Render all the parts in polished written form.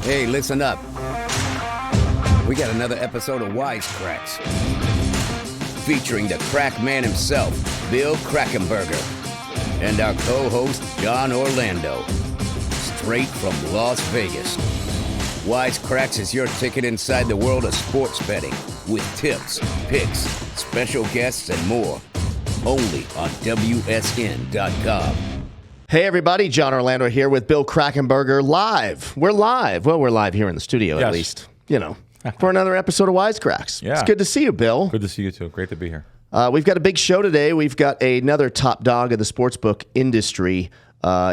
Hey, listen up. We got another episode of Wise Kracks, featuring the crack man himself, Bill Krackomberger, and our co-host, John Orlando, straight from Las Vegas. Wise Kracks is your ticket inside the world of sports betting, with tips, picks, special guests, and more. Only on WSN.com. Hey everybody, John Orlando here with Bill Krackomberger live. We're live. Well, we're live here in the studio at least, for another episode of Wise Kracks. Yeah. It's good to see you, Bill. Good to see you too. Great to be here. We've got a big show today. We've got another top dog of the sportsbook industry.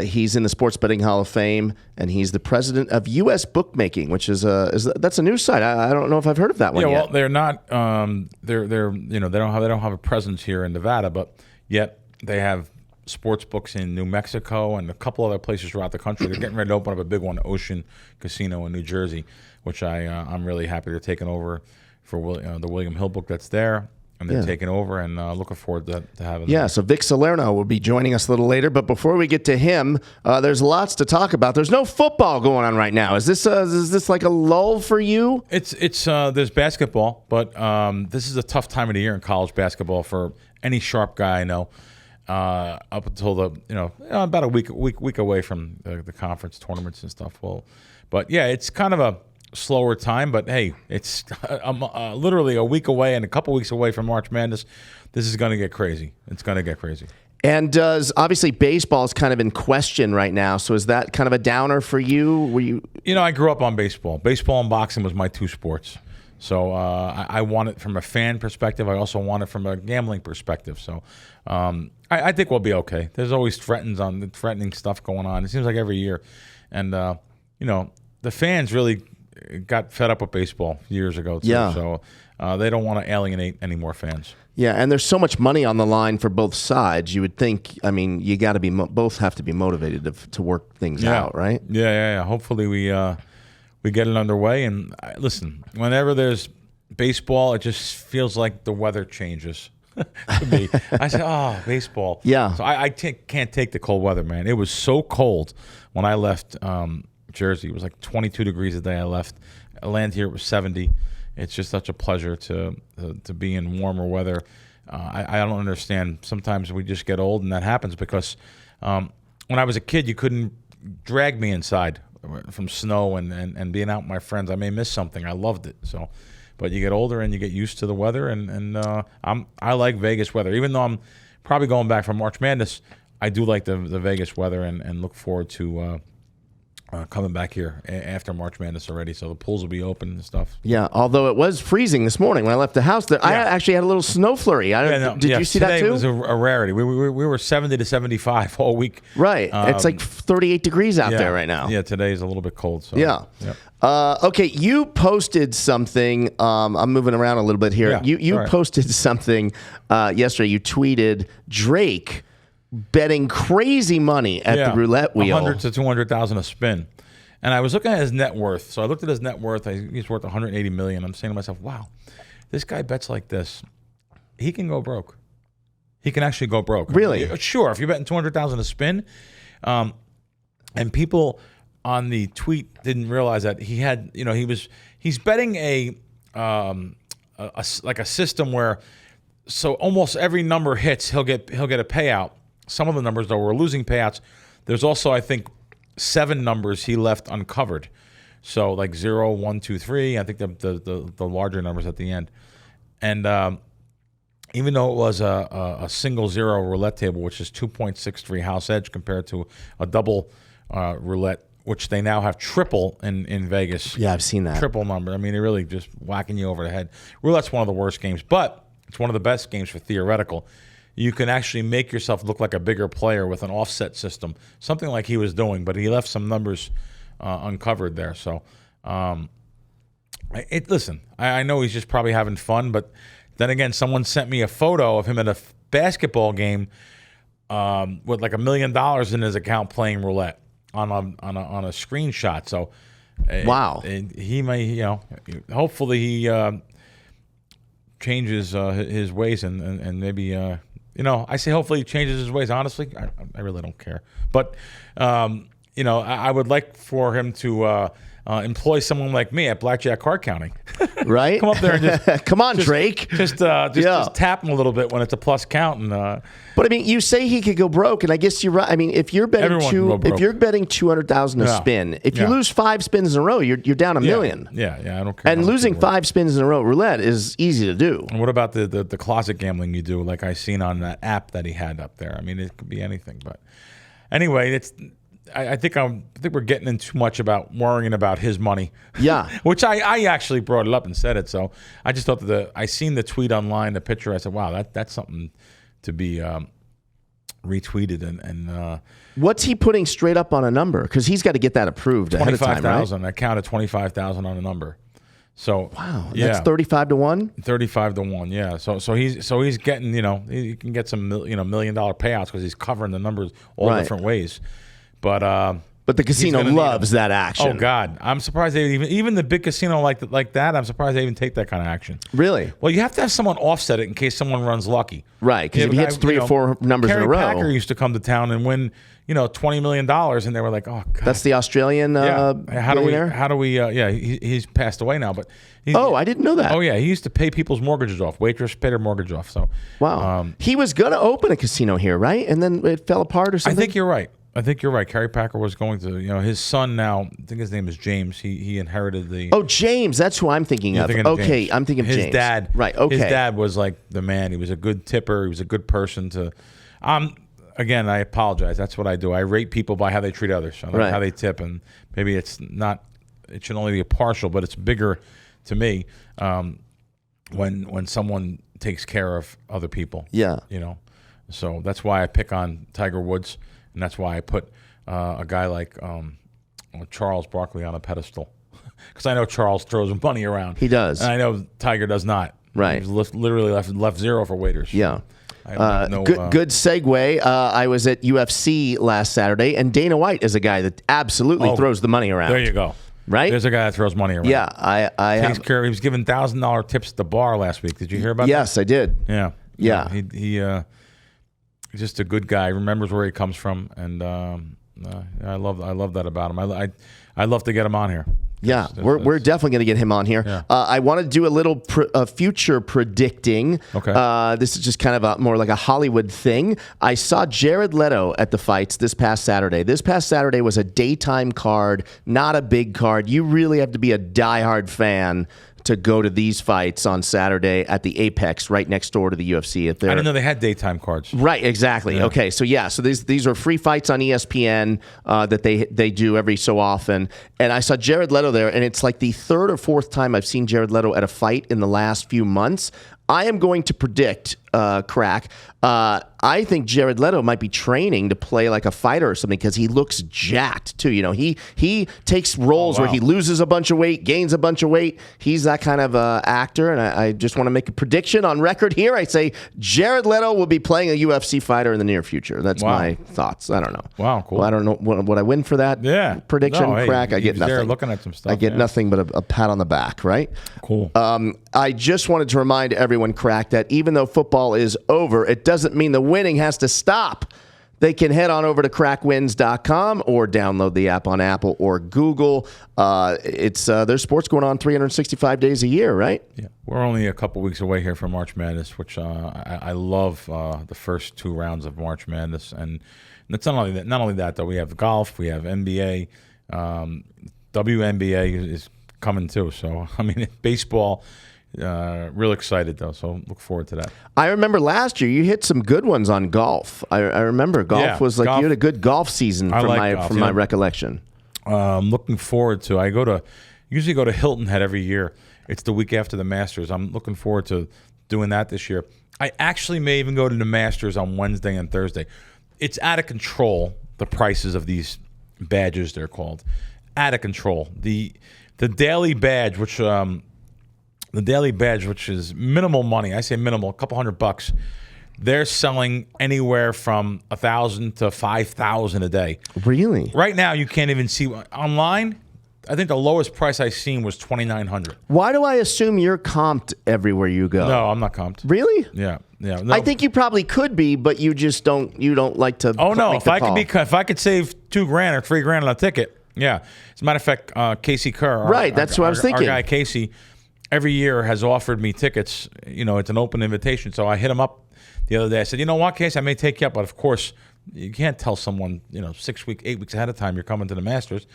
He's in the Sports Betting Hall of Fame, and he's the president of USBookmaking, which that's a news site. I don't know if I've heard of that one yet. Yeah, well, they're not. They don't have a presence here in Nevada, but yet they have sports books in New Mexico and a couple other places throughout the country. They're getting ready to open up a big one, Ocean Casino in New Jersey, which I'm really happy they're taking over for the William Hill book that's there. And they're taking over, and looking forward to having them. Yeah, so Vic Salerno will be joining us a little later. But before we get to him, there's lots to talk about. There's no football going on right now. Is this like a lull for you? It's there's basketball, but this is a tough time of the year in college basketball for any sharp guy I know. Up until about a week away from the conference tournaments and stuff. But yeah, it's kind of a slower time, but hey, it's literally a week away and a couple weeks away from March Madness. This is going to get crazy. It's going to get crazy. And obviously baseball is kind of in question right now. So is that kind of a downer for you? Were you? I grew up on baseball. Baseball and boxing was my two sports. So I want it from a fan perspective. I also want it from a gambling perspective. So I think we'll be okay. There's always threatening stuff going on. It seems like every year. And, the fans really got fed up with baseball years ago, too. Yeah. So they don't want to alienate any more fans. Yeah, and there's so much money on the line for both sides. You would think, you got to be both have to be motivated to work things out, right? Yeah. Hopefully we get it underway. And listen, whenever there's baseball, it just feels like the weather changes. To me, I say, baseball. Yeah. So I can't take the cold weather, man. It was so cold when I left Jersey. It was like 22 degrees the day I left. I landed here, it was 70. It's just such a pleasure to be in warmer weather. I don't understand. Sometimes we just get old, and that happens because when I was a kid, you couldn't drag me inside from snow and being out with my friends. I may miss something. I loved it. So, but you get older and you get used to the weather, and I like Vegas weather. Even though I'm probably going back from March Madness, I do like the Vegas weather and look forward to coming back here after March Madness already. So the pools will be open and stuff. Yeah, although it was freezing this morning when I left the house. I actually had a little snow flurry. Did you see that too? Today was a rarity. We were 70 to 75 all week. Right. It's like 38 degrees out there right now. Yeah, today is a little bit cold. So, yeah. Okay, you posted something. I'm moving around a little bit here. Yeah, You right. posted something yesterday. You tweeted Drake betting crazy money at the roulette wheel. 100 to 200,000 a spin. And I was looking at his net worth. So I looked at his net worth. He's worth 180 million. I'm saying to myself, wow, this guy bets like this. He can go broke. He can actually go broke. Really? Sure. If you're betting 200,000 a spin, and people on the tweet didn't realize that he had, he's betting a system where, so almost every number hits, he'll get a payout. Some of the numbers, though, were losing payouts. There's also, I think, 7 numbers he left uncovered. So like 0, 1, 2, 3. I think the larger numbers at the end. And even though it was a single zero roulette table, which is 2.63 house edge compared to a double roulette, which they now have triple in Vegas. Yeah, I've seen that. Triple number. I mean, they're really just whacking you over the head. Roulette's one of the worst games, but it's one of the best games for theoretical. You can actually make yourself look like a bigger player with an offset system, something like he was doing, but he left some numbers uncovered there. So, listen, I know he's just probably having fun, but then again, someone sent me a photo of him at a basketball game with like $1 million in his account playing roulette on a screenshot. So, wow, he may, hopefully he changes his ways and maybe. I say hopefully he changes his ways. Honestly, I really don't care. But I would like for him to employ someone like me at blackjack card counting. Right? Come up there and just come on, Drake. Just tap him a little bit when it's a plus count. And but I mean, you say he could go broke, and I guess you're right. I mean, if you're betting if you're betting $200,000 a spin, if you lose 5 spins in a row, you're down $1 million. Yeah, I don't care. And losing 5 spins in a row roulette is easy to do. And what about the closet gambling you do, like I seen on that app that he had up there? I mean, it could be anything. But anyway, I think we're getting in too much about worrying about his money. Yeah. Which I actually brought it up and said it. So I just thought that I seen the tweet online, the picture. I said, wow, that's something to be retweeted. And what's he putting straight up on a number? Because he's got to get that approved ahead of time, right? 25,000. I counted 25,000 on a number. So wow, that's 35 to 1. 35 to 1, yeah. So he's getting, he can get some $1 million payouts because he's covering the numbers all different ways. But the casino loves that action. Oh God, I'm surprised they even the big casino like that. I'm surprised they even take that kind of action. Really? Well, you have to have someone offset it in case someone runs lucky. Right? Because if he hits 3 or 4 numbers in a row. Kerry Packer used to come to town and win, $20 million, and they were like, oh God. That's the Australian. How do we? He's passed away now, but. I didn't know that. Oh yeah, he used to pay people's mortgages off. Waitress paid her mortgage off. So wow, he was gonna open a casino here, right? And then it fell apart or something. I think you're right. Kerry Packer was going to, his son now, I think his name is James. He inherited the. Oh, James. That's who I'm thinking of. Okay, I'm thinking of James. His dad. Right, okay. His dad was like the man. He was a good tipper. He was a good person to. Again, I apologize. That's what I do. I rate people by how they treat others. I like how they tip. And maybe it's not, it should only be a partial, but it's bigger to me when someone takes care of other people. Yeah. So that's why I pick on Tiger Woods. And that's why I put a guy like Charles Barkley on a pedestal. Because I know Charles throws money around. He does. And I know Tiger does not. Right. He's literally left zero for waiters. Yeah. Good segue. I was at UFC last Saturday, and Dana White is a guy that absolutely throws the money around. There you go. Right? There's a guy that throws money around. Yeah. I takes care. He was giving $1,000 tips at the bar last week. Did you hear about that? Yes, I did. Yeah. Yeah. He's just a good guy. He remembers where he comes from, and I love that about him. I'd love to get him on here. Yeah, we're definitely going to get him on here. Yeah. I want to do a little future predicting. Okay. This is just kind of more like a Hollywood thing. I saw Jared Leto at the fights this past Saturday. This past Saturday was a daytime card, not a big card. You really have to be a diehard fan to go to these fights on Saturday at the Apex right next door to the UFC. I didn't know they had daytime cards. Right, exactly. Yeah. Okay, so these are free fights on ESPN that they do every so often. And I saw Jared Leto there, and it's like the 3rd or 4th time I've seen Jared Leto at a fight in the last few months. I am going to predict, Crack. I think Jared Leto might be training to play like a fighter or something because he looks jacked too. He takes roles where he loses a bunch of weight, gains a bunch of weight. He's that kind of actor, and I just want to make a prediction on record here. I say Jared Leto will be playing a UFC fighter in the near future. That's my thoughts. I don't know. Wow, cool. Well, I don't know. Would I win for that prediction, Crack? I get nothing. Looking at some stuff. I get nothing but a pat on the back, right? Cool. I just wanted to remind everyone, Crack, that even though football is over, it doesn't mean the winning has to stop. They can head on over to crackwins.com or download the app on Apple or Google. There's sports going on 365 days a year, right? Yeah, we're only a couple weeks away here from March Madness, which I love the first 2 rounds of March Madness. And it's not only that though. We have golf, we have NBA, WNBA is coming too. So I mean, baseball. Real excited though, so look forward to that. I remember last year you hit some good ones on golf. I remember golf was like you had a good golf season from my recollection. Looking forward to. I usually go to Hilton Head every year. It's the week after the Masters. I'm looking forward to doing that this year. I actually may even go to the Masters on Wednesday and Thursday. It's out of control. The prices of these badges, they're called, out of control. The daily badge, which is minimal money. I say minimal, a couple $100. They're selling anywhere from $1,000 to $5,000 a day. Really? Right now, you can't even see online. I think the lowest price I seen was $2,900. Why do I assume you're comped everywhere you go? No, I'm not comped. Really? Yeah. No. I think you probably could be, but you just don't. You don't like to. Oh no! make If the I call. if I could save $2,000 or $3,000 on a ticket, yeah. As a matter of fact, Casey Kerr, that's what I was thinking. Our guy Casey, every year has offered me tickets. It's an open invitation. So I hit him up the other day. I said, you know what, Casey, I may take you up, but of course you can't tell someone 6 weeks, 8 weeks ahead of time you're coming to the Masters.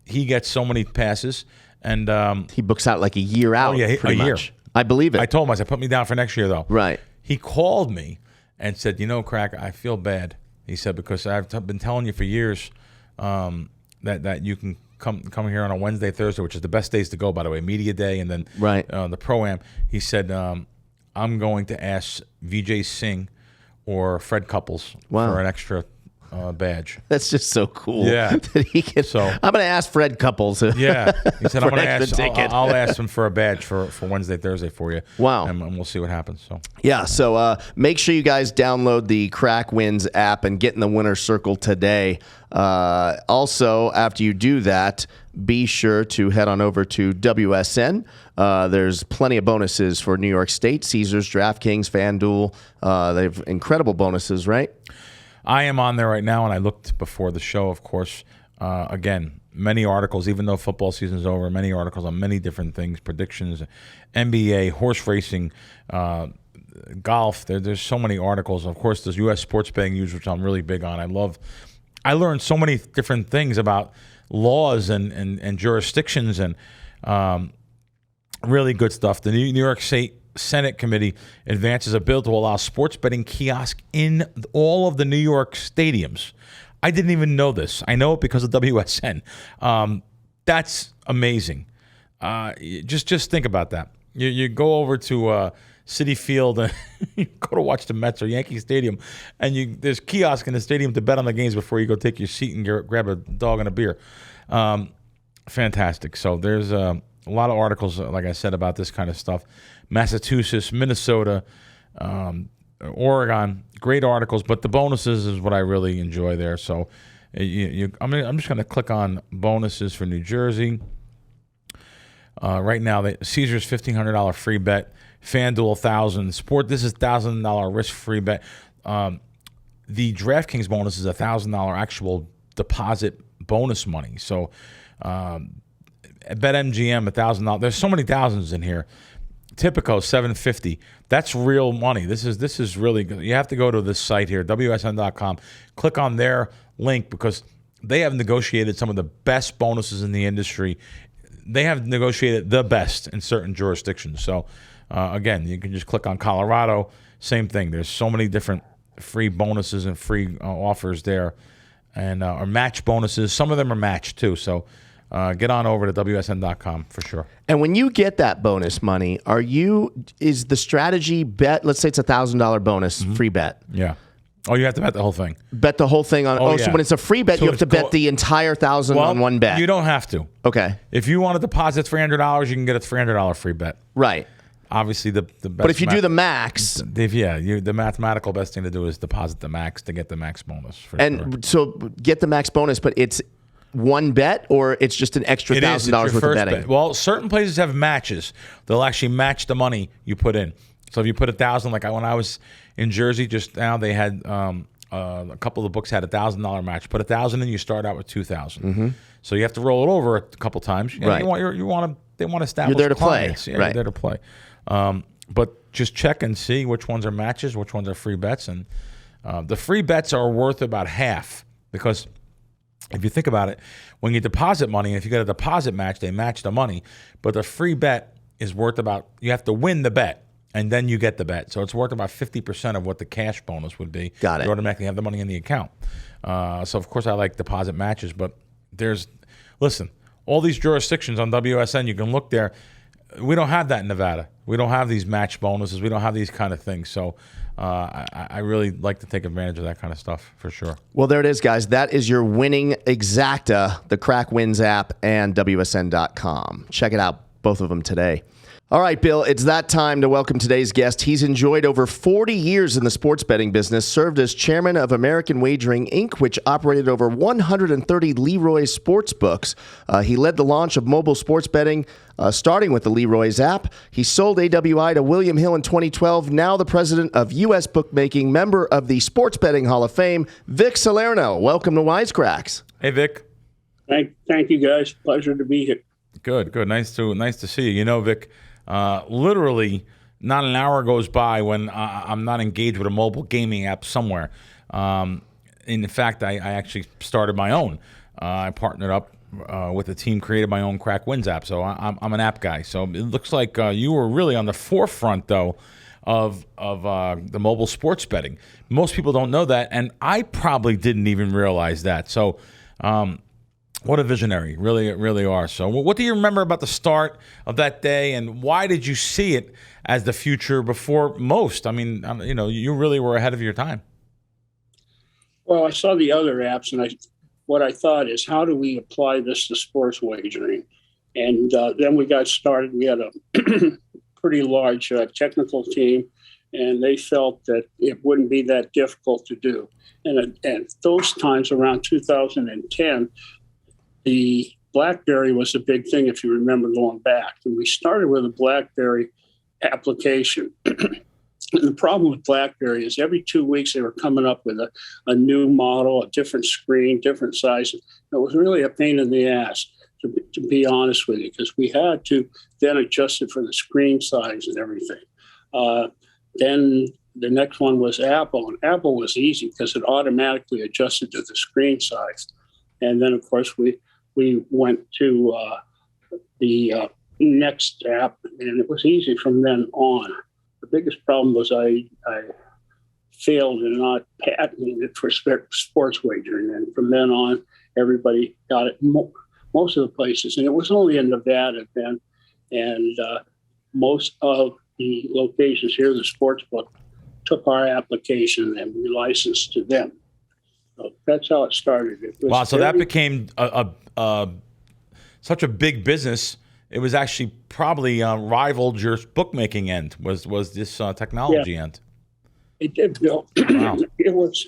He gets so many passes, and he books out like a year out. Oh yeah, pretty a year. much. I believe it. I told him, I said, put me down for next year though. Right. He called me and said, Crack, I feel bad. He said, because I've been telling you for years that you can come here on a Wednesday, Thursday, which is the best days to go, by the way, media day, and then the Pro-Am. He said, I'm going to ask Vijay Singh or Fred Couples for an extra badge. That's just so cool. Yeah. That he can, I'm going to ask Fred Couples. Yeah. He said, I'm going to ask. I'll ask him for a badge for Wednesday, Thursday for you. Wow. And we'll see what happens. So yeah. So make sure you guys download the Crack Wins app and get in the winner's circle today. Also, after you do that, be sure to head on over to WSN. There's plenty of bonuses for New York State, Caesars, DraftKings, FanDuel. They have incredible bonuses, right? I am on there right now, and I looked before the show, of course. Again, many articles, even though football season's over, many articles on many different things, predictions, NBA, horse racing, golf. There's so many articles. Of course, there's U.S. sports betting news, which I'm really big on. I learned so many different things about laws and jurisdictions and really good stuff. The New York State Senate committee advances a bill to allow sports betting kiosk in all of the New York stadiums. I didn't even know this. I know it because of WSN. That's amazing. Just think about that. You go over to Citi Field and you go to watch the Mets or Yankee Stadium, and there's kiosk in the stadium to bet on the games before you go take your seat and grab a dog and a beer. Fantastic. So there's a lot of articles, like I said, about this kind of stuff. Massachusetts, Minnesota, Oregon, great articles, but the bonuses is what I really enjoy there. So I'm just going to click on bonuses for New Jersey. Right now, Caesars $1,500 free bet, FanDuel $1,000, this is $1,000 risk-free bet. The DraftKings bonus is $1,000 actual deposit bonus money. So BetMGM $1,000. There's so many thousands in here. Tipico $750. That's real money. This is really good. You have to go to this site here, WSN.com. Click on their link because they have negotiated some of the best bonuses in the industry. They have negotiated the best in certain jurisdictions. So again, you can just click on Colorado. Same thing. There's so many different free bonuses and free offers there, and or match bonuses. Some of them are matched too. So. Get on over to WSN.com for sure. And when you get that bonus money, is the strategy bet, let's say it's $1,000 bonus, free bet. Yeah. Oh, you have to bet the whole thing. Bet the whole thing on, yeah. So when it's a free bet, you have to bet the entire $1,000 on one bet. You don't have to. Okay. If you want to deposit $300, you can get a $300 free bet. Right. Obviously, the best. But if you do the max. The mathematical best thing to do is deposit the max to get the max bonus. So get the max bonus, but it's one bet, or it's just an extra $1,000 worth of betting? Bet. Well, certain places have matches. They'll actually match the money you put in. So if you put $1,000, like when I was in Jersey just now, they had a couple of the books had $1,000 match. Put $1,000 in, you start out with $2,000. Mm-hmm. So you have to roll it over a couple times. Right. They want to establish. You're there to clients. play. Yeah, right. You're there to play. But just check and see which ones are matches, which ones are free bets, and the free bets are worth about half because. If you think about it, when you deposit money, if you get a deposit match, they match the money. But the free bet is worth you have to win the bet, and then you get the bet. So it's worth about 50% of what the cash bonus would be. Got it. You automatically have the money in the account. So, of course, I like deposit matches. But listen, all these jurisdictions on WSN, you can look there. We don't have that in Nevada. We don't have these match bonuses. We don't have these kind of things. So I really like to take advantage of that kind of stuff for sure. Well, there it is, guys. That is your winning exacta, the Crack Wins app and WSN.com. Check it out. both of them today. All right, Bill, it's that time to welcome today's guest. He's enjoyed over 40 years in the sports betting business, served as chairman of American Wagering, Inc., which operated over 130 Leroy's sportsbooks. He led the launch of mobile sports betting, starting with the Leroy's app. He sold AWI to William Hill in 2012, now the president of US Bookmaking, member of the Sports Betting Hall of Fame, Vic Salerno. Welcome to Wise Kracks. Hey, Vic. Thank you, guys. Pleasure to be here. Good. Nice to see you. You know, Vic, literally not an hour goes by when I'm not engaged with a mobile gaming app somewhere. In fact, I actually started my own. I partnered up with a team, created my own Crack Wins app. So I'm an app guy. So it looks like you were really on the forefront, though, of the mobile sports betting. Most people don't know that, and I probably didn't even realize that. So what a visionary, really are. So what do you remember about the start of that day, and why did you see it as the future before most? I mean, you really were ahead of your time. Well, I saw the other apps, and what I thought is, how do we apply this to sports wagering? And then we got started. We had a pretty large technical team, and they felt that it wouldn't be that difficult to do. And at those times, around 2010, the BlackBerry was a big thing, if you remember going back. And we started with a BlackBerry application. And the problem with BlackBerry is every 2 weeks they were coming up with a new model, a different screen, different size. It was really a pain in the ass, to be honest with you, because we had to then adjust it for the screen size and everything. Then the next one was Apple, and Apple was easy because it automatically adjusted to the screen size. And then, of course, we went to the next app, and it was easy from then on. The biggest problem was I failed in not patenting it for sports wagering. And from then on, everybody got it, most of the places. And it was only in Nevada then. And most of the locations here, the sportsbook, took our application and we licensed to them. So that's how it started. Wow, so that became such a big business. It was actually probably rivaled your bookmaking end. Was this technology end? It did, Bill. Wow. It was.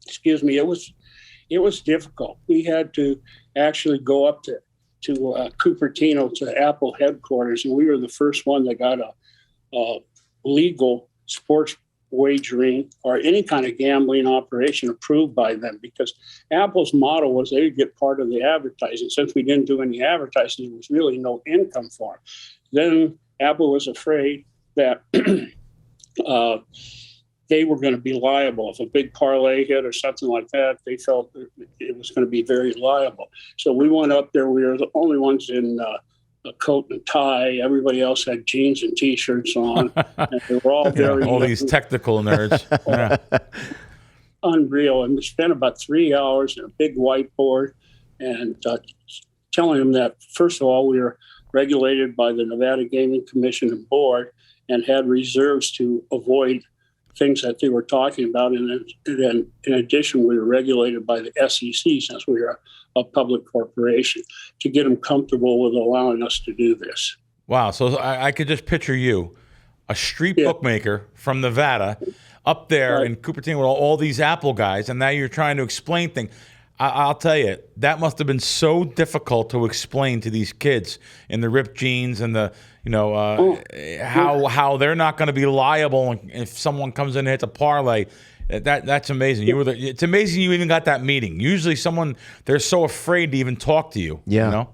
Excuse me. It was difficult. We had to actually go up to Cupertino, to Apple headquarters, and we were the first one that got a legal sports wagering or any kind of gambling operation approved by them, because Apple's model was they would get part of the advertising. Since we didn't do any advertising, there was really no income for them. Then Apple was afraid that they were going to be liable. If a big parlay hit or something like that, they felt that it was going to be very liable. So we went up there. We were the only ones in a coat and tie. Everybody else had jeans and T-shirts on. And they were all very... all these technical nerds. Yeah. Unreal. And we spent about 3 hours in a big whiteboard and telling them that, first of all, we were regulated by the Nevada Gaming Commission and Board and had reserves to avoid things that they were talking about. And then in addition, we were regulated by the SEC, since we are a public corporation, to get them comfortable with allowing us to do this. Wow. So I could just picture you, a street bookmaker from Nevada, up there in Cupertino with all these Apple guys, and now you're trying to explain things. I'll tell you, that must have been so difficult to explain to these kids in the ripped jeans and the, how they're not going to be liable if someone comes in and hits a parlay. That's amazing. It's amazing you even got that meeting. Usually they're so afraid to even talk to you. Yeah. You know?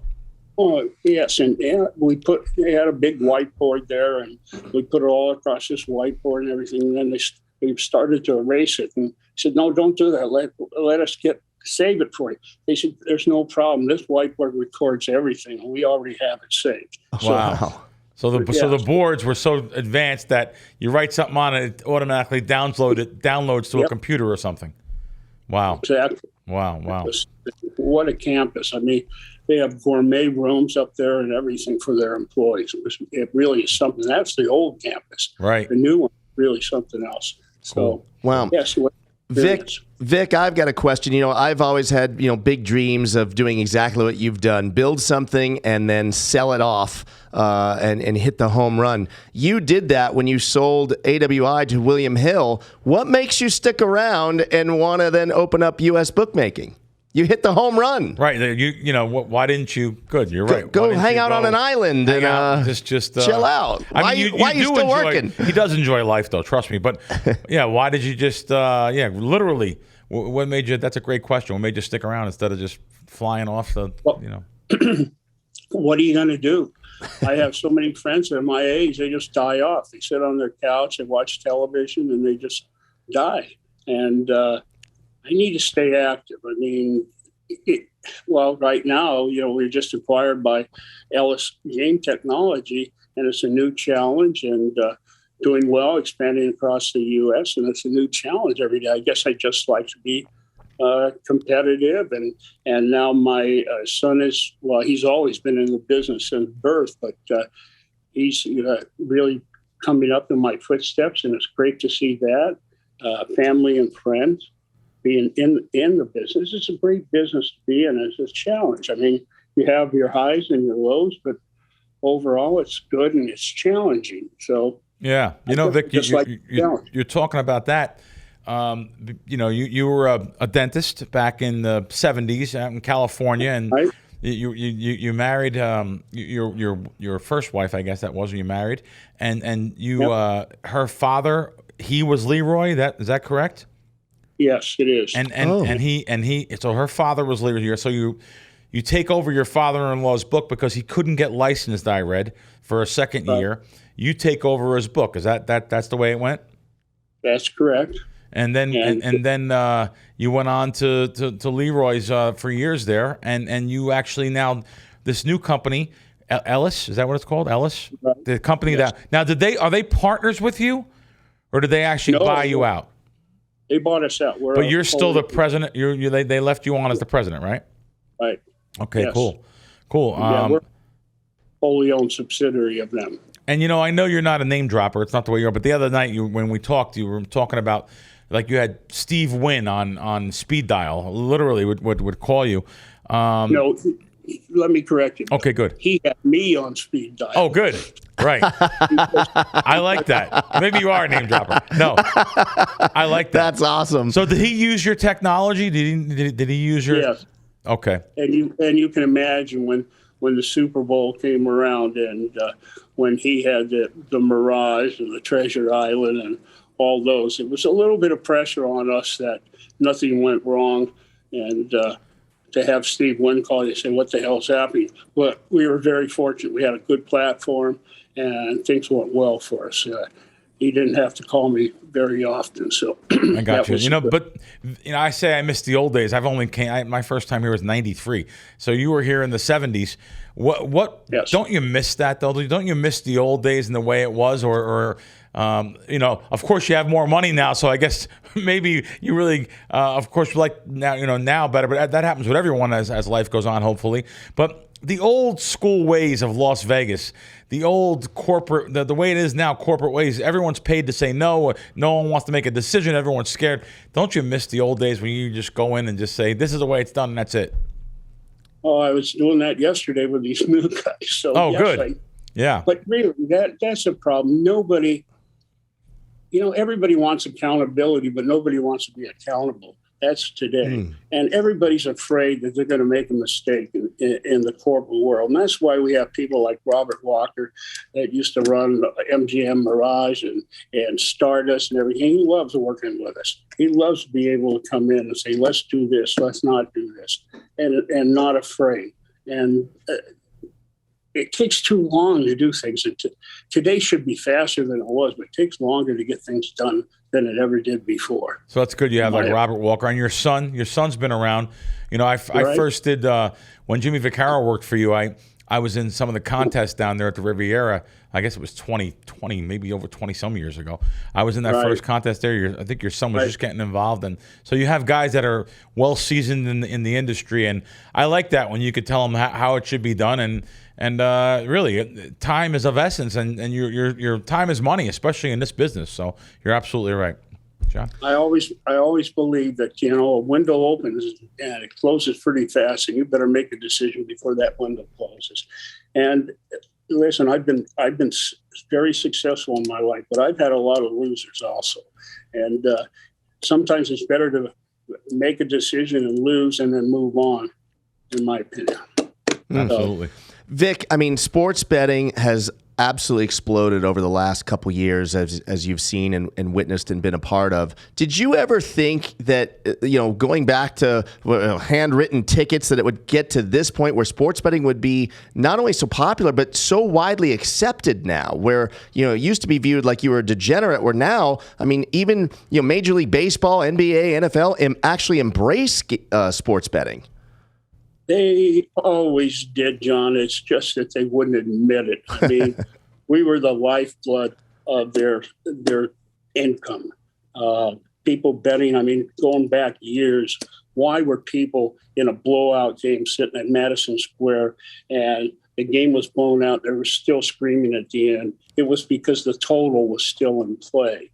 Oh, yes. And they had a big whiteboard there, and we put it all across this whiteboard and everything. And then they started to erase it and said, no, don't do that. Let us save it for you. They said, there's no problem. This whiteboard records everything, and we already have it saved. Wow. So the boards were so advanced that you write something on it, it automatically downloads to a computer or something. Wow. Exactly. Wow. What a campus. I mean, they have gourmet rooms up there and everything for their employees. It really is something. That's the old campus. Right. The new one, really something else. So, wow. Yes, Vic, I've got a question. I've always had, big dreams of doing exactly what you've done. Build something and then sell it off and hit the home run. You did that when you sold AWI to William Hill. What makes you stick around and want to then open up U.S. bookmaking? You hit the home run. Right. Why didn't you? Good. You're right. Go hang out on an island and just chill out. Why are you still working? He does enjoy life, though. Trust me. But yeah, why did you just? Literally, what made you? That's a great question. What made you stick around instead of just flying off the? What are you going to do? I have so many friends that are my age. They just die off. They sit on their couch, they watch television, and they just die. And I need to stay active. I mean, right now, we're just acquired by Ellis Game Technology, and it's a new challenge and doing well, expanding across the U.S., and it's a new challenge every day. I guess I just like to be competitive, and now my son he's always been in the business since birth, but he's really coming up in my footsteps, and it's great to see that. Family and friends being in the business. It's a great business to be in. It's a challenge. I mean, you have your highs and your lows, but overall it's good and it's challenging. So yeah, Vic, you're talking about that. You were a dentist back in the 70s out in California, and right. You married your first wife, I guess that was, when you married, and you Yep. Her father, he was Leroy. Is that correct? Yes, it is. And he so her father was Leroy. So you take over your father-in-law's book because he couldn't get licensed, I read, for a second year. You take over his book. Is that's the way it went? That's correct. And then you went on to Leroy's for years there, and you actually now this new company, Ellis, is that what it's called? Ellis, right. The company yes. Are they partners with you, or did they actually buy you out? They bought us out. But you're still the president. They left you on as the president, right? Right. Okay. Yes. Cool. Yeah, we're a wholly owned subsidiary of them. And I know you're not a name dropper. It's not the way you are. But the other night, when we talked, you were talking about like you had Steve Wynn on speed dial. Literally, would call you. No, let me correct you. Okay, good. He had me on speed dial. Oh, good. Right. I like that. Maybe you are a name dropper. No, I like that. That's awesome. So did he use your technology? Did he use your? Yes. Okay. And you can imagine when the Super Bowl came around and when he had the Mirage and the Treasure Island and all those, it was a little bit of pressure on us that nothing went wrong. And to have Steve Wynn call you and say, what the hell's happening? Well, we were very fortunate. We had a good platform and things went well for us. He didn't have to call me very often, so I got you. But I say I miss the old days. My first time here was '93, so you were here in the '70s. What? Yes. Don't you miss that though? Don't you miss the old days and the way it was, or of course you have more money now, so I guess maybe you really, of course, like now better. But that happens with everyone as life goes on, hopefully. But the old school ways of Las Vegas, the old corporate, the way it is now, corporate ways, everyone's paid to say no. No one wants to make a decision. Everyone's scared. Don't you miss the old days when you just go in and just say, this is the way it's done and that's it? Oh, I was doing that yesterday with these new guys. So, yes, good. Yeah. But really, that's a problem. Nobody, everybody wants accountability, but nobody wants to be accountable. That's today. And everybody's afraid that they're going to make a mistake in the corporate world. And that's why we have people like Robert Walker that used to run MGM Mirage and Stardust and everything. He loves working with us. He loves to be able to come in and say, let's do this, let's not do this, and not afraid. And it takes too long to do things. Today should be faster than it was, but it takes longer to get things done than it ever did before. So that's good. You have like Robert Walker and your son. Your son's been around. I first did when Jimmy Vaccaro worked for you. I was in some of the contests down there at the Riviera. I guess it was 20, maybe over 20 some years ago. I was in that first contest there. I think your son was just getting involved, and so you have guys that are well seasoned in the industry, and I like that when you could tell them how it should be done, and really time is of essence, and your time is money, especially in this business. So you're absolutely right. John? I always believe that, a window opens and it closes pretty fast, and you better make a decision before that window closes. And listen, I've been very successful in my life, but I've had a lot of losers also. And sometimes it's better to make a decision and lose and then move on, in my opinion. Absolutely. Vic, I mean, sports betting has absolutely exploded over the last couple years, as you've seen and witnessed and been a part of. Did you ever think that, going back to handwritten tickets, that it would get to this point where sports betting would be not only so popular, but so widely accepted now, where, it used to be viewed like you were a degenerate, where now, I mean, even, Major League Baseball, NBA, NFL actually embrace sports betting? They always did, John. It's just that they wouldn't admit it. I mean, we were the lifeblood of their income. People betting, I mean, going back years, why were people in a blowout game sitting at Madison Square and the game was blown out? They were still screaming at the end. It was because the total was still in play.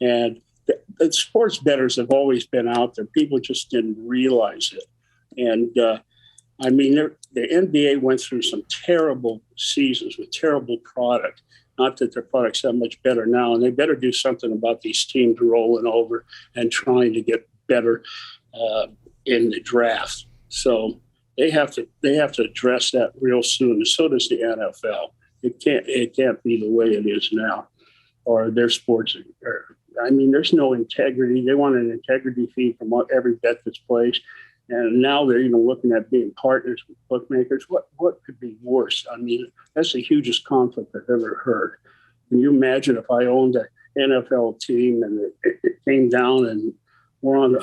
And the sports bettors have always been out there. People just didn't realize it. And, I mean, the NBA went through some terrible seasons with terrible product. Not that their product's that much better now, and they better do something about these teams rolling over and trying to get better in the draft. So they have to address that real soon, and so does the NFL. It can't be the way it is now, or their sports. I mean, there's no integrity. They want an integrity fee from every bet that's placed. And now they're even looking at being partners with bookmakers. What could be worse? I mean, that's the hugest conflict I've ever heard. Can you imagine if I owned an NFL team and it came down and we're on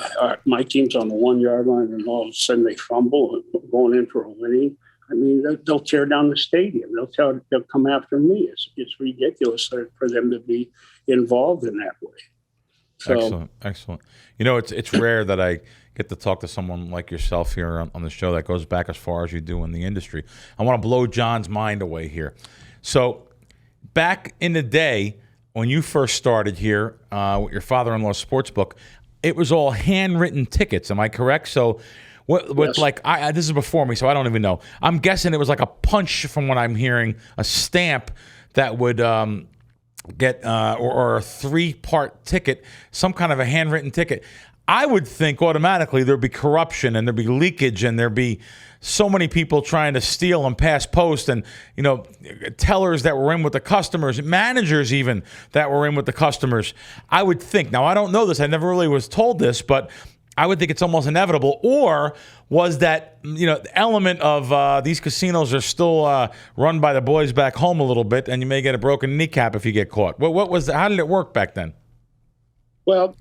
my team's on the 1 yard line and all of a sudden they fumble and going in for a winning? I mean, they'll tear down the stadium. They'll come after me. It's ridiculous for them to be involved in that way. So, Excellent. It's rare that I get to talk to someone like yourself here on the show that goes back as far as you do in the industry. I want to blow John's mind away here. So back in the day when you first started here with your father-in-law's sportsbook, it was all handwritten tickets. Am I correct? So yes. This is before me, so I don't even know. I'm guessing it was like a punch from what I'm hearing, a stamp that would get or a 3-part ticket, some kind of a handwritten ticket. I would think automatically there'd be corruption and there'd be leakage and there'd be so many people trying to steal and pass post and, tellers that were in with the customers, managers even that were in with the customers. I would think, now I don't know this, I never really was told this, but I would think it's almost inevitable. Or was that, the element of these casinos are still run by the boys back home a little bit and you may get a broken kneecap if you get caught? How did it work back then? Well,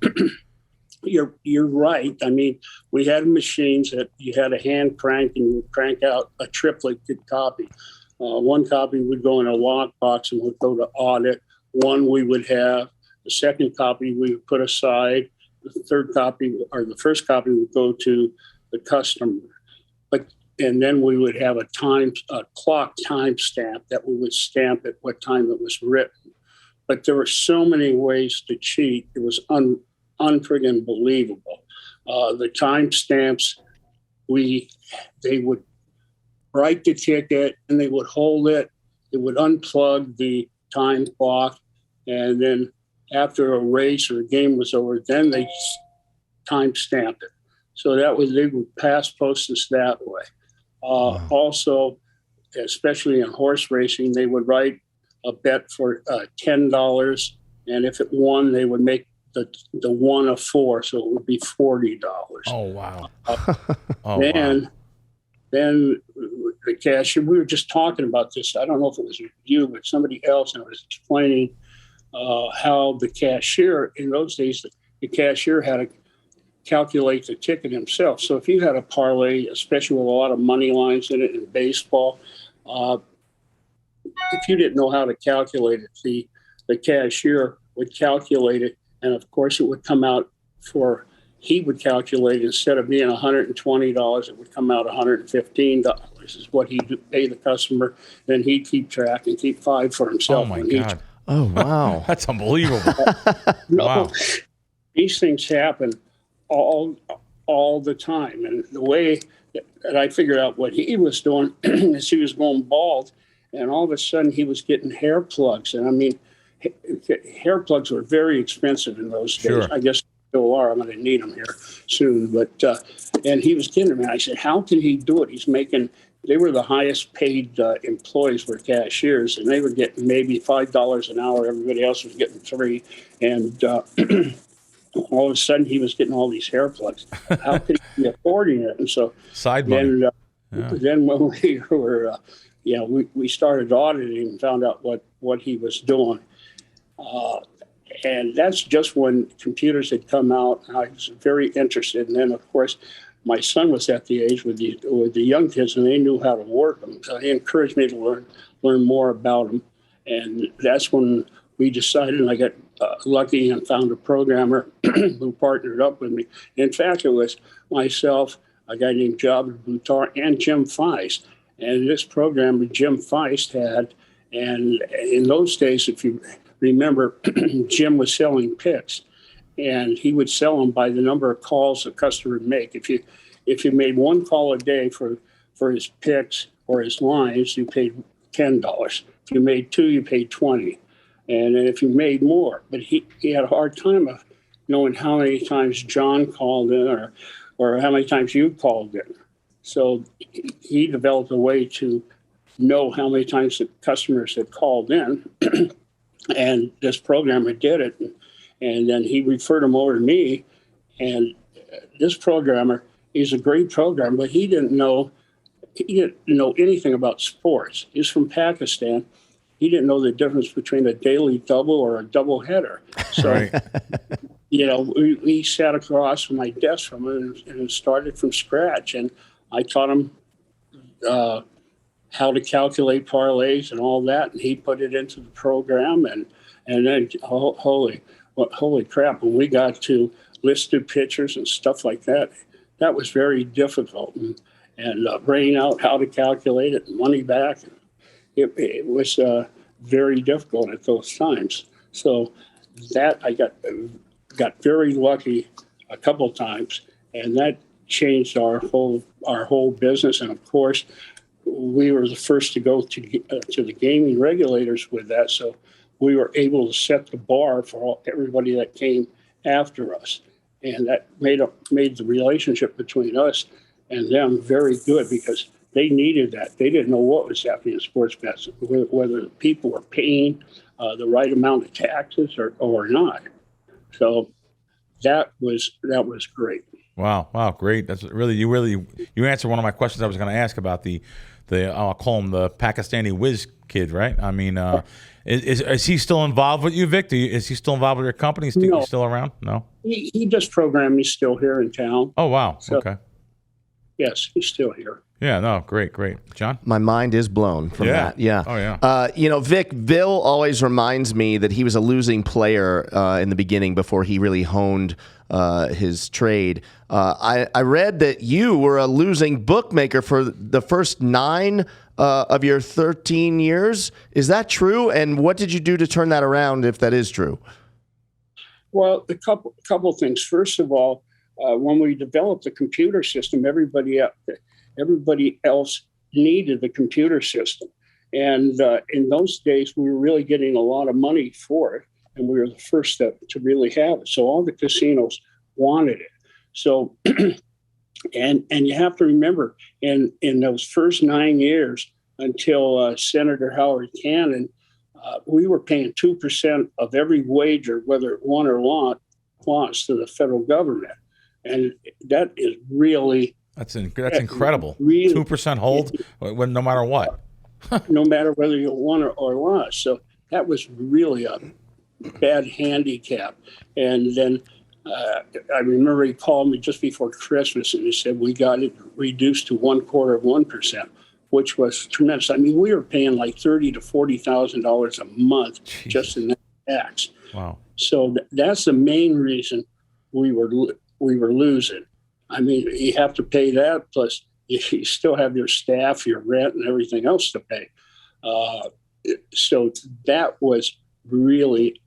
You're right. I mean, we had machines that you had a hand crank and you crank out a triplicate copy. One copy would go in a lockbox and would go to audit. One we would have. The second copy we would put aside. The third copy or the first copy would go to the customer. And then we would have a clock time stamp that we would stamp at what time it was written. But there were so many ways to cheat. It was unfriggin' believable. The timestamps, they would write the ticket and they would hold it. They would unplug the time clock, and then after a race or a game was over, then they timestamped it. So they would pass post us that way. Also, especially in horse racing, they would write a bet for $10, and if it won, they would make the one of 4, so it would be $40. Oh wow! Then the cashier. We were just talking about this. I don't know if it was you, but somebody else, and I was explaining how the cashier in those days, the cashier had to calculate the ticket himself. So if you had a parlay, especially with a lot of money lines in it in baseball, if you didn't know how to calculate it, the cashier would calculate it. And of course, it would come out he would calculate instead of being $120, it would come out $115 is what he'd pay the customer. Then he'd keep track and keep 5 for himself. Oh my God. Oh, wow. That's unbelievable. No. Wow. these things happen all the time. And the way that I figured out what he was doing is he was going bald, and all of a sudden he was getting hair plugs. And I mean, hair plugs were very expensive in those days. Sure. I guess still are. I'm going to need them here soon. But and he was getting them. And I said, how can he do it? He's making. They were the highest paid employees were cashiers, and they were getting maybe $5 an hour. Everybody else was getting $3, and all of a sudden he was getting all these hair plugs. How could he be affording it? And so Side money. then when we were, we started auditing and found out what he was doing. And that's just when computers had come out. I was very interested. And then, of course, my son was at the age with the young kids, and they knew how to work them. So he encouraged me to learn more about them. And that's when we decided, and I got lucky and found a programmer who partnered up with me. In fact, it was myself, a guy named Jared Leto, and Jim Feist. And this program Jim Feist had, and in those days, if you remember, Jim was selling picks, and he would sell them by the number of calls a customer would make. If you made one call a day for his picks or his lines, you paid $10. If you made 2, you paid 20. And if you made more, but he had a hard time of knowing how many times John called in or how many times you called in. So he developed a way to know how many times the customers had called in, and this programmer did it. And then he referred him over to me, and this programmer is a great programmer, but he didn't know anything about sports. He's from Pakistan. He didn't know the difference between a daily double or a double header. So, Right. we sat across from my desk from him and started from scratch. And I taught him how to calculate parlays and all that, and he put it into the program. And then, holy crap, when we got to listed pitchers and stuff like that, that was very difficult. And bringing out how to calculate it, money back. It was very difficult at those times. So that I got very lucky a couple times, and that changed our whole business. And of course, we were the first to go to the gaming regulators with that. So we were able to set the bar for everybody that came after us, and that made the relationship between us and them very good, because they needed that. They didn't know what was happening in sports bets, whether people were paying the right amount of taxes or not. So that was great. Wow, great. That's you answered one of my questions I was going to ask about the I'll call him the Pakistani whiz kid, right? I mean, is he still involved with you, Vic? Is he still involved with your company? Is he still around? No. He just programmed me. Still here in town. Oh wow. So, okay. Yes, he's still here. Yeah, no, great. John? My mind is blown from that. Yeah. Oh, yeah. Vic, Bill always reminds me that he was a losing player in the beginning before he really honed his trade. I read that you were a losing bookmaker for the first 9 of your 13 years. Is that true? And what did you do to turn that around, if that is true? Well, a couple things. First of all, when we developed the computer system, everybody else needed the computer system. And in those days, we were really getting a lot of money for it, and we were the first to really have it. So all the casinos wanted it. So, and you have to remember, in those first 9 years until Senator Howard Cannon, we were paying 2% of every wager, whether it won or lost, to the federal government. And that is really... That's incredible. Really, 2% hold, no matter what. No matter whether you won or lost. So that was really a bad handicap. And then I remember he called me just before Christmas, and he said, we got it reduced to 1/4%, which was tremendous. I mean, we were paying like $30,000 to $40,000 a month just in that tax. Wow. So that's the main reason we were losing. I mean, you have to pay that, plus you still have your staff, your rent, and everything else to pay. So that was really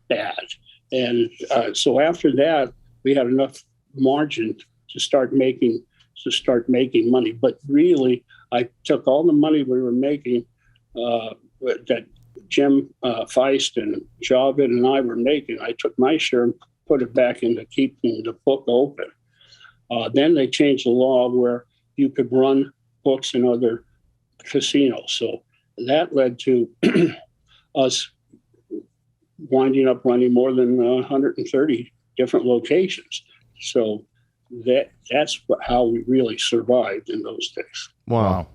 bad. And so after that, we had enough margin to start making money. But really, I took all the money we were making that Jim Feist and Javid and I were making. I took my share and put it back into keeping the book open. Then they changed the law where you could run books in other casinos. So that led to us winding up running more than 130 different locations. So that's how we really survived in those days. Wow.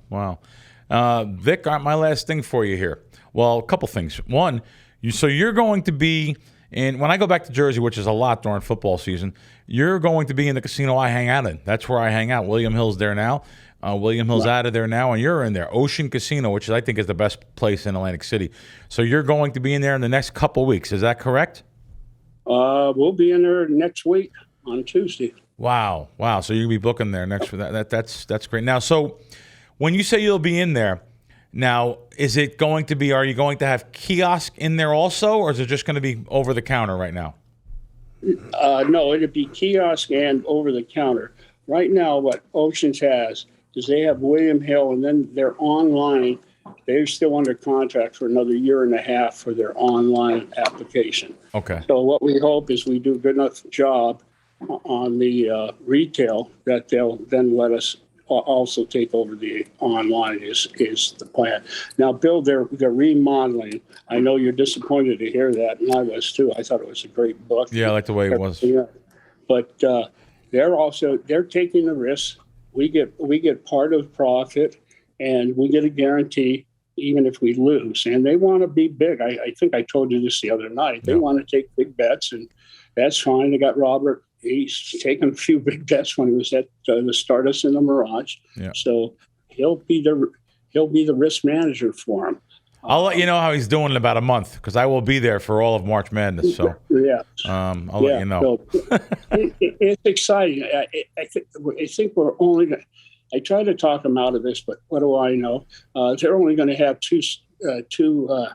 Vic, my last thing for you here. Well, a couple things. One, you're going to be in, when I go back to Jersey, which is a lot during football season, you're going to be in the casino I hang out in. That's where I hang out. William Hill's there now. William Hill's out of there now, and you're in there. Ocean Casino, which I think is the best place in Atlantic City. So you're going to be in there in the next couple weeks. Is that correct? We'll be in there next week on Tuesday. Wow. So you'll be booking there next for that. That's great. Now, so when you say you'll be in there, now is it going to be? Are you going to have kiosk in there also, or is it just going to be over the counter right now? No, it'd be kiosk and over the counter. Right now, what Oceans has is they have William Hill, and then they're online. They're still under contract for another year and a half for their online application. Okay. So what we hope is we do a good enough job on the retail that they'll then let us also take over the online is the plan. Now, Bill, they're remodeling. I know you're disappointed to hear that, and I was too. I thought it was a great book. Yeah, I like the way it was. But they're taking the risk. We get part of profit, and we get a guarantee even if we lose. And they want to be big. I think I told you this the other night. They want to take big bets, and that's fine. They got Robert. He's taken a few big bets when he was at the Stardust in the Mirage. Yeah. So he'll be the risk manager for him. I'll let you know how he's doing in about a month because I will be there for all of March Madness. So I'll let you know. So it's exciting. I think we're only. I try to talk them out of this, but what do I know? They're only going to have two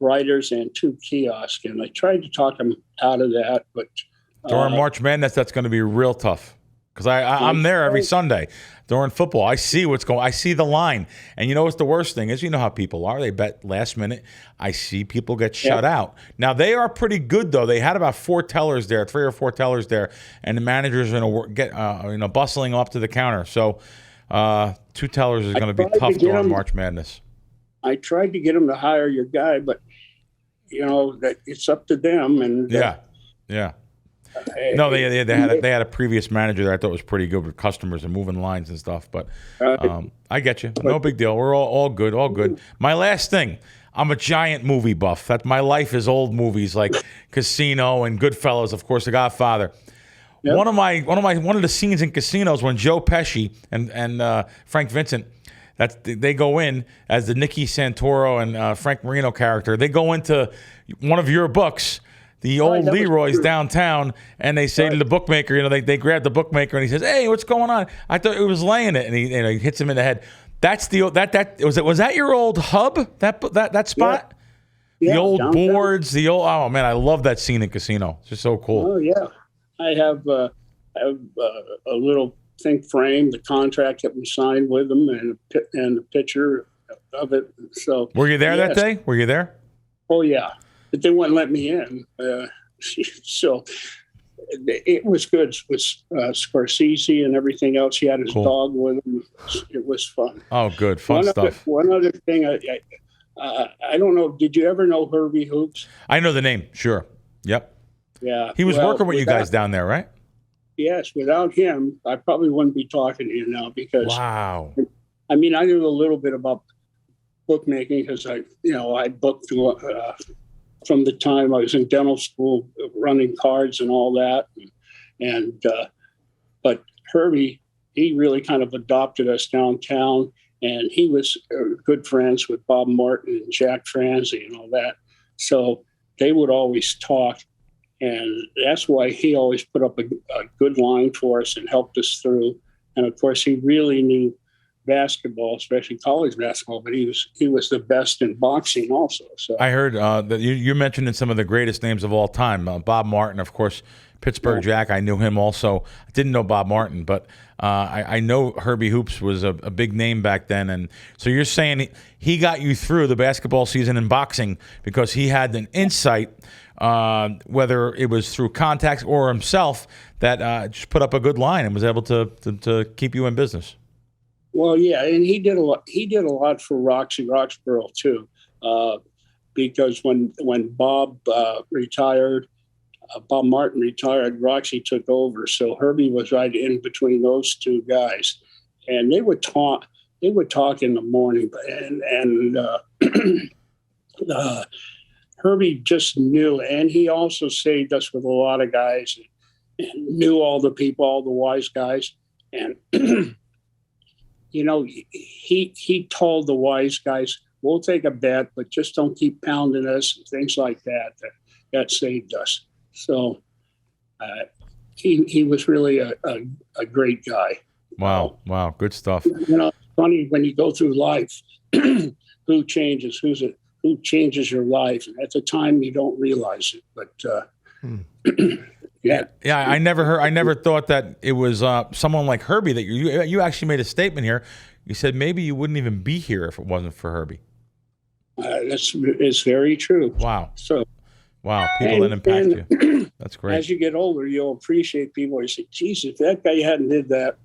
writers and two kiosks, and I tried to talk them out of that, but. During March Madness, that's going to be real tough because I'm there every Sunday during football. I see what's going. I see the line, and you know what's the worst thing is? You know how people are. They bet last minute. I see people get shut out. Now they are pretty good though. They had about 4 tellers there, 3 or 4 tellers there, and the managers are going to get bustling up to the counter. So 2 tellers is going to be tough during March Madness. I tried to get them to hire your guy, but that it's up to them. And yeah. No, they had a previous manager that I thought was pretty good with customers and moving lines and stuff. But I get you. No big deal. We're all good. My last thing, I'm a giant movie buff. That my life is old movies like Casino and Goodfellas, of course, The Godfather. Yep. One of the scenes in Casinos when Joe Pesci and Frank Vincent, they go in as the Nicky Santoro and Frank Marino character. They go into one of your books. The old Leroy's downtown, and they say to the bookmaker, they grab the bookmaker, and he says, "Hey, what's going on?" I thought it was laying it, and he hits him in the head. That's was that your old hub? That spot? Yeah. The old downtown. Boards, oh man, I love that scene in Casino. It's just so cool. Oh yeah, I have a little thing frame, the contract that we signed with them, and a picture of it. So were you there that day? Were you there? Oh yeah. But they wouldn't let me in. So it was good with Scorsese and everything else. He had his dog with him. It was fun. Oh, good. Fun stuff. One other thing, I don't know. Did you ever know Herbie Hoops? I know the name. Sure. Yep. Yeah. He was working with you guys down there, right? Yes. Without him, I probably wouldn't be talking to you now because. Wow. I mean, I knew a little bit about bookmaking because I booked from the time I was in dental school, running cards and all that. But Herbie, he really kind of adopted us downtown, and he was good friends with Bob Martin and Jack Franzi and all that. So they would always talk, and that's why he always put up a good line for us and helped us through. And of course, he really knew basketball, especially college basketball, but he was the best in boxing also. So I heard that you mentioned in some of the greatest names of all time. Bob Martin, of course, Pittsburgh Jack. I knew him also. I didn't know Bob Martin, but I know Herbie Hoops was a big name back then. And so you're saying he got you through the basketball season in boxing because he had an insight, whether it was through contacts or himself, that just put up a good line and was able to keep you in business. Well, yeah, and he did a lot. He did a lot for Roxborough too, because when Bob retired, Bob Martin retired, Roxy took over. So Herbie was right in between those two guys, and they would talk. They would talk in the morning, and Herbie just knew, and he also saved us with a lot of guys, and knew all the people, all the wise guys, and. He told the wise guys, "We'll take a bet, but just don't keep pounding us," and things like that. That saved us. So he was really a great guy. Wow, good stuff. It's funny when you go through life, who changes your life, and at the time you don't realize it, but. Yeah. I never thought that it was someone like Herbie that you actually made a statement here. You said maybe you wouldn't even be here if it wasn't for Herbie. It's very true. Wow. So, people that impact you. That's great. As you get older, you'll appreciate people. You say, "Geez, if that guy hadn't did that,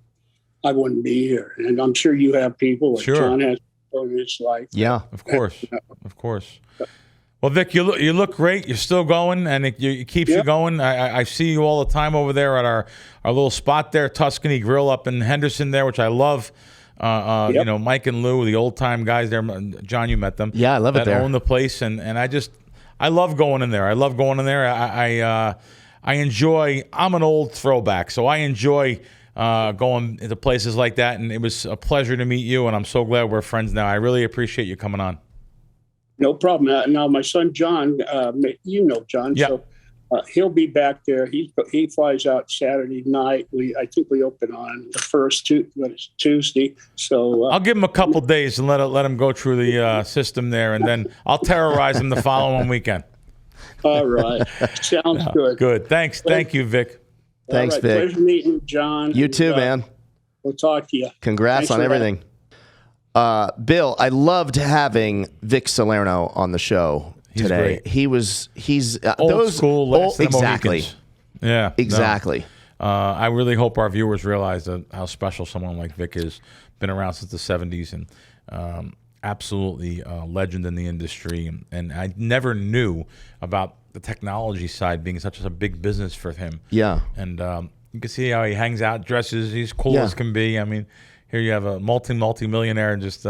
I wouldn't be here." And I'm sure you have people like John has in his life. Yeah, of course. Well, Vic, you look great. You're still going, and it keeps you going. I see you all the time over there at our little spot there, Tuscany Grill up in Henderson there, which I love. Mike and Lou, the old time guys there. John, you met them. Yeah, I love it there. That own the place, and I love going in there. I enjoy. I'm an old throwback, so I enjoy going into places like that. And it was a pleasure to meet you, and I'm so glad we're friends now. I really appreciate you coming on. No problem. Now, my son, John, John, so he'll be back there. He flies out Saturday night. I think we open on the first Tuesday. So I'll give him a couple days and let him go through the system there, and then I'll terrorize him the following weekend. All right. Sounds good. Good. Thanks. Thank you, Vic. Thanks, right. Vic. Pleasure meeting you, John. You too, man. We'll talk to you. Congrats on everything. Bill, I loved having Vic Salerno on the show today. Great. He's old school, last exactly. Yeah, exactly. No. I really hope our viewers realize how special someone like Vic is. Been around since the 70s and absolutely a legend in the industry. And I never knew about the technology side being such a big business for him. Yeah. And you can see how he hangs out, dresses. He's cool as can be. I mean, here you have a multi-millionaire and just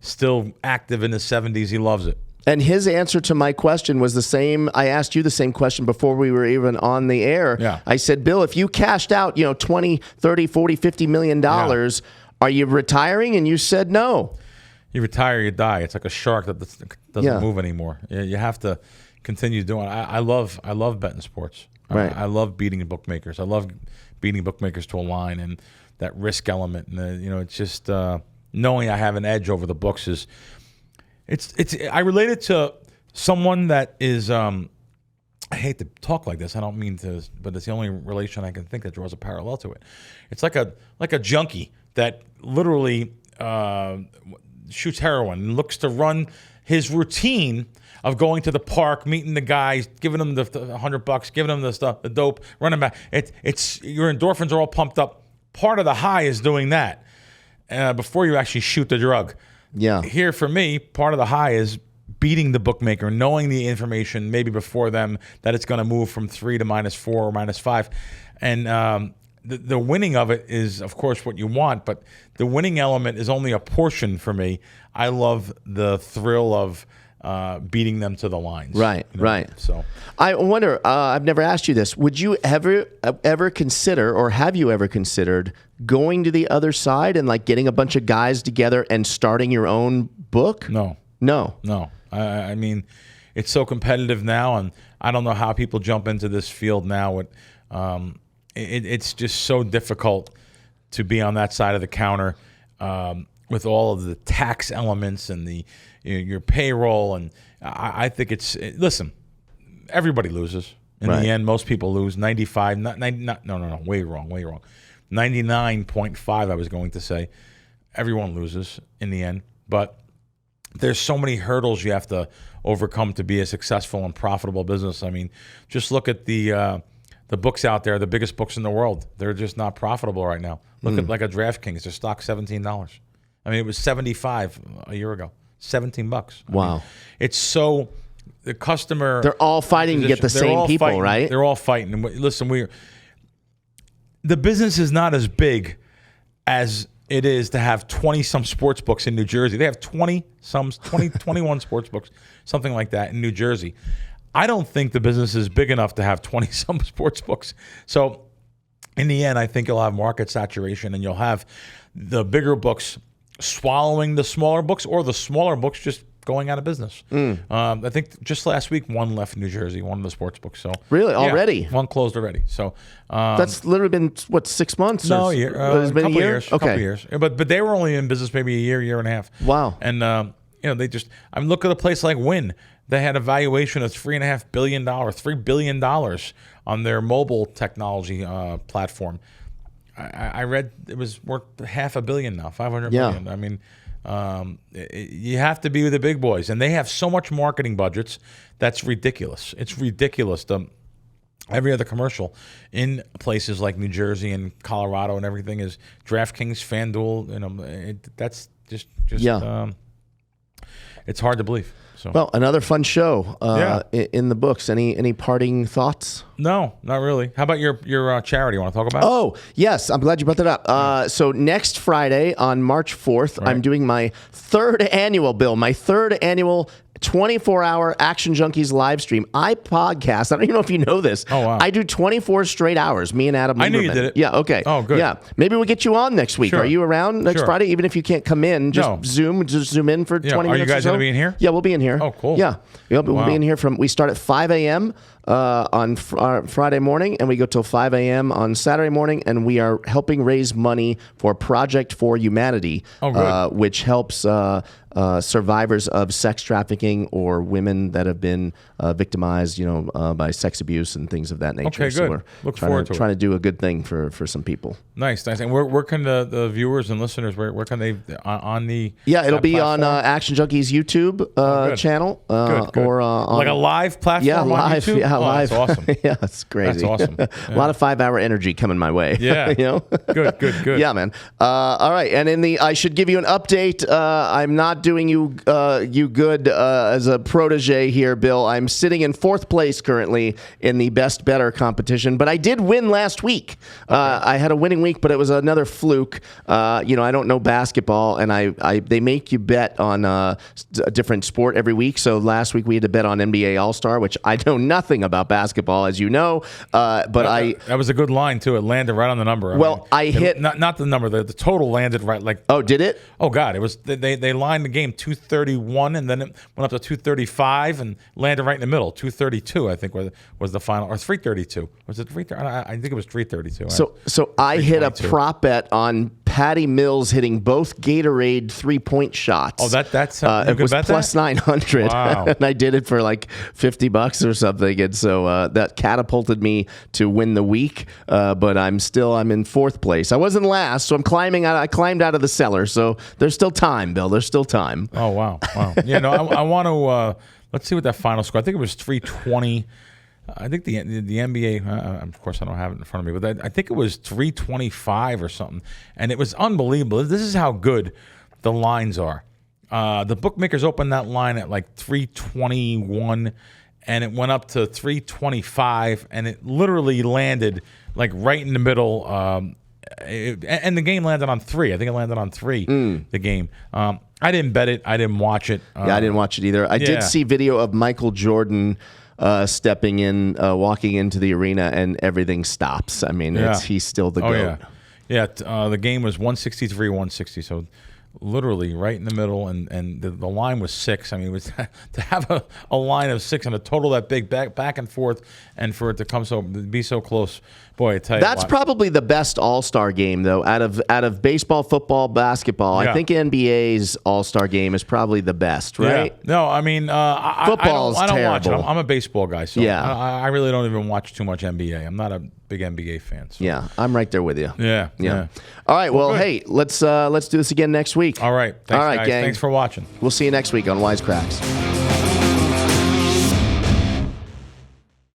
still active in his 70s. He loves it. And his answer to my question was the same. I asked you the same question before we were even on the air. Yeah. I said, Bill, if you cashed out, 20, 30, 40, $50 million, are you retiring? And you said no. You retire, you die. It's like a shark that doesn't move anymore. You have to continue doing it. I love betting sports. Right. I love beating bookmakers. I love beating bookmakers to a line and that risk element. And it's just knowing I have an edge over the books is. I relate it to someone that is. I hate to talk like this. I don't mean to, but it's the only relation I can think that draws a parallel to it. It's like a junkie that literally shoots heroin and looks to run his routine of going to the park, meeting the guys, giving them the $100, giving them the stuff, the dope, running back. It's your endorphins are all pumped up. Part of the high is doing that before you actually shoot the drug. Yeah. Here for me, part of the high is beating the bookmaker, knowing the information maybe before them that it's going to move from 3 to -4 or -5. And the winning of it is, of course, what you want, but the winning element is only a portion for me. I love the thrill of beating them to the lines. Right, right. So I wonder, I've never asked you this. Would you ever consider, or have you ever considered going to the other side and like getting a bunch of guys together and starting your own book? No. I mean, it's so competitive now, and I don't know how people jump into this field now. It's just so difficult to be on that side of the counter. with all of the tax elements and the your payroll, and I think listen, everybody loses. In the end, most people lose. 95, no, way wrong. 99.5, I was going to say. Everyone loses in the end. But there's so many hurdles you have to overcome to be a successful and profitable business. I mean, just look at the books out there, the biggest books in the world. They're just not profitable right now. Look at like a DraftKings. Their stock's $17. I mean, it was $75 a year ago. $17. Wow. I mean, it's so... The customer, they're all fighting to get the same people, fighting, right? They're all fighting. And listen, the business is not as big as it is to have 20-some sports books in New Jersey. They have 21 sports books, something like that in New Jersey. I don't think the business is big enough to have 20-some sports books. So in the end, I think you'll have market saturation, and you'll have the bigger books swallowing the smaller books, or the smaller books just going out of business. I think just last week, one left New Jersey, one of the sports books. So really, already one closed already. So that's literally been what, 6 months? No, a year. It's been a year. Years, okay, couple years. But they were only in business maybe a year and a half. Wow. And they just. I'm looking at a place like Wynn. They had a valuation of $3.5 billion, $3 billion on their mobile technology platform. I read it was worth $500 million now, $500 million. I mean. You have to be with the big boys, and they have so much marketing budgets that's ridiculous. It's ridiculous. Every other commercial in places like New Jersey and Colorado and everything is DraftKings, FanDuel. That's just it's hard to believe. So. Well, another fun show in the books. Any parting thoughts? No, not really. How about your charity you want to talk about? Oh, yes. I'm glad you brought that up. So next Friday on March 4th, I'm doing my third annual 24-hour Action Junkies live stream. I podcast. I don't even know if you know this. Oh, wow. I do 24 straight hours, me and Adam Lieberman. I knew you did it. Yeah, okay. Oh, good. Yeah. Maybe we'll get you on next week. Sure. Are you around next Friday? Even if you can't come in, just zoom in for 20 minutes Are you guys going to be in here? Yeah, we'll be in here. Oh, cool. Yeah. We'll be in here we start at 5 a.m. On Friday morning, and we go till 5 a.m. on Saturday morning, and we are helping raise money for Project for Humanity, which helps survivors of sex trafficking or women that have been victimized, by sex abuse and things of that nature. Okay, good. So we're Look forward to it. trying to do a good thing for some people. Nice. And where can the viewers and listeners, where can they, on the... Yeah, it'll be platform? on Action Junkies YouTube channel. Good. Or on, like a live platform on live, YouTube? Yeah, live. That's awesome. Yeah, it's crazy. That's awesome. A lot of 5-hour energy coming my way. Yeah. Good. Yeah, man. All right. And I should give you an update. I'm not doing you good as a protege here, Bill. I'm sitting in 4th place currently in the Best Better competition, but I did win last week. I had a winning week, but it was another fluke. I don't know basketball, and they make you bet on a different sport every week. So last week we had to bet on NBA All-Star, which I know nothing about basketball, as you know. But that was a good line too. It landed right on the number. I hit not the number. The total landed right. Like, oh, did it? Oh God, it was. They lined the game 231, and then it went up to 235 and landed right in the middle. 232, I think, was the final, or 332. Was it 330? I think it was 332. So I hit a prop bet on Patty Mills hitting both Gatorade 3-point shots. Oh, that's it was plus 900. Wow. And I did it for like $50 or something, and so that catapulted me to win the week. But I'm in 4th place. I wasn't last, so I'm climbing out. I climbed out of the cellar, so there's still time, Bill. There's still time. Oh wow. Yeah, no, I want to. Let's see what that final score. I think it was 320. I think the NBA. Of course, I don't have it in front of me, but I think it was 325 or something, and it was unbelievable. This is how good the lines are. The bookmakers opened that line at like 321, and it went up to 325, and it literally landed like right in the middle. And the game landed on 3. I think it landed on 3. The game. I didn't bet it. I didn't watch it. I didn't watch it either. I did see video of Michael Jordan stepping in, walking into the arena, and everything stops. I mean, he's still the GOAT. Yeah. The game was 163-160. So literally right in the middle, and the line was 6. I mean, it was to have a line of 6 and a total that big back and forth, and for it to be so close. Boy, I tell you That's what. probably the best All-Star game, though, out of baseball, football, basketball. Yeah. I think NBA's All-Star game is probably the best, right? Yeah. No, I mean, Football's I don't watch it. terrible. I'm a baseball guy, so Yeah. I really don't even watch too much NBA. I'm not a big NBA fan. So. Yeah, I'm right there with you. Yeah. All right, well, good. hey, let's do this again next week. All right. Thanks, All right, guys. gang. Thanks for watching. We'll see you next week on Wise Kracks.